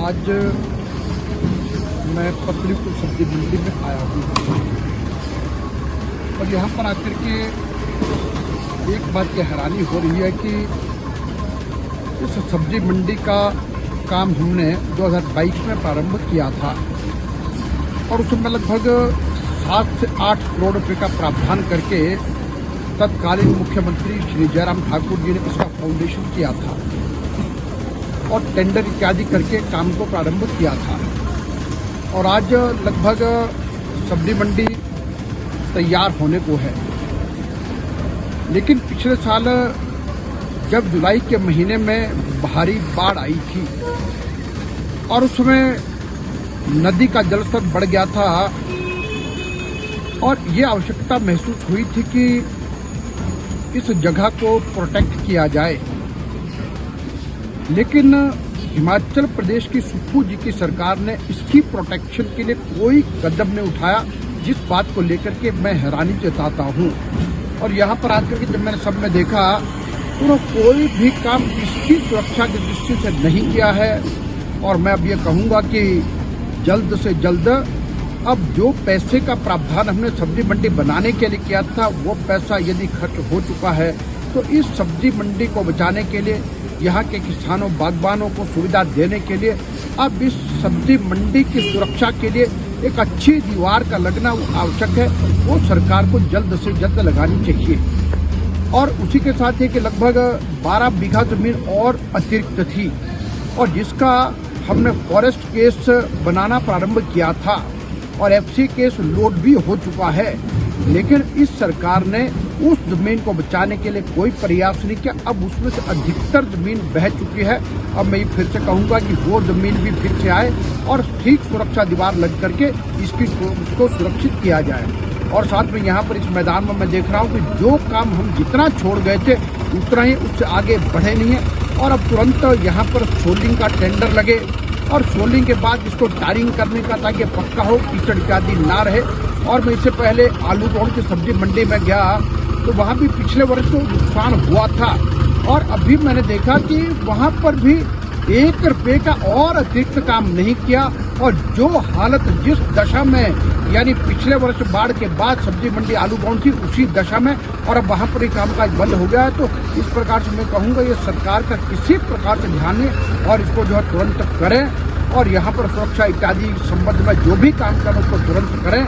आज मैं पत्नीपुर सब्जी मंडी में आया हूँ और यहाँ पर आकर के एक बात की हैरानी हो रही है कि इस सब्जी मंडी का काम हमने 2022 में प्रारंभ किया था और उसमें लगभग 7 से 8 करोड़ रुपए का प्रावधान करके तत्कालीन मुख्यमंत्री श्री जयराम ठाकुर जी ने इसका फाउंडेशन किया था और टेंडर इत्यादि करके काम को प्रारंभ किया था। और आज लगभग सब्जी मंडी तैयार होने को है, लेकिन पिछले साल जब जुलाई के महीने में भारी बाढ़ आई थी और उसमें नदी का जलस्तर बढ़ गया था और ये आवश्यकता महसूस हुई थी कि इस जगह को प्रोटेक्ट किया जाए, लेकिन हिमाचल प्रदेश की सुप्पू जी की सरकार ने इसकी प्रोटेक्शन के लिए कोई कदम नहीं उठाया, जिस बात को लेकर के मैं हैरानी जताता हूँ। और यहाँ पर आकर के जब मैंने सब में देखा तो कोई भी काम इसकी सुरक्षा की दृष्टि से नहीं किया है। और मैं अब ये कहूँगा कि जल्द से जल्द अब जो पैसे का प्रावधान हमने सब्जी मंडी बनाने के लिए किया था वो पैसा यदि खर्च हो चुका है तो इस सब्जी मंडी को बचाने के लिए, यहाँ के किसानों बागबानों को सुविधा देने के लिए अब इस सब्जी मंडी की सुरक्षा के लिए एक अच्छी दीवार का लगना आवश्यक है। वो सरकार को जल्द से जल्द लगानी चाहिए। और उसी के साथ ही कि लगभग 12 बीघा जमीन और अतिरिक्त थी और जिसका हमने फॉरेस्ट केस बनाना प्रारंभ किया था और एफसी केस लोड भी हो चुका है, लेकिन इस सरकार ने उस जमीन को बचाने के लिए कोई प्रयास नहीं किया। अब उसमें से अधिकतर जमीन बह चुकी है। अब मैं फिर से कहूंगा कि वो जमीन भी फिर से आए और ठीक सुरक्षा दीवार लग करके इसको सुरक्षित किया जाए। और साथ में यहाँ पर इस मैदान में मैं देख रहा हूँ कि जो काम हम जितना छोड़ गए थे उतना ही उससे आगे बढ़े नहीं है। और अब तुरंत यहाँ पर सोलिंग का टेंडर लगे और सोलिंग के बाद इसको टायरिंग करने का ताकि पक्का हो, कीचड़ इत्यादि ना रहे। और मैं इससे पहले आलू रोड की सब्जी मंडी में गया तो वहाँ भी पिछले वर्ष तो नुकसान हुआ था और अभी मैंने देखा कि वहाँ पर भी 1 रुपये का और अतिरिक्त काम नहीं किया। और जो हालत जिस दशा में यानी पिछले वर्ष बाढ़ के बाद सब्जी मंडी आलू बाउंड थी उसी दशा में, और अब वहाँ पर ही कामकाज बंद हो गया है। तो इस प्रकार से मैं कहूँगा ये सरकार का किसी प्रकार से ध्यान नहीं और इसको जो है तुरंत करें और यहाँ पर सुरक्षा इत्यादि संबंध में जो भी काम करें उसको तुरंत करें।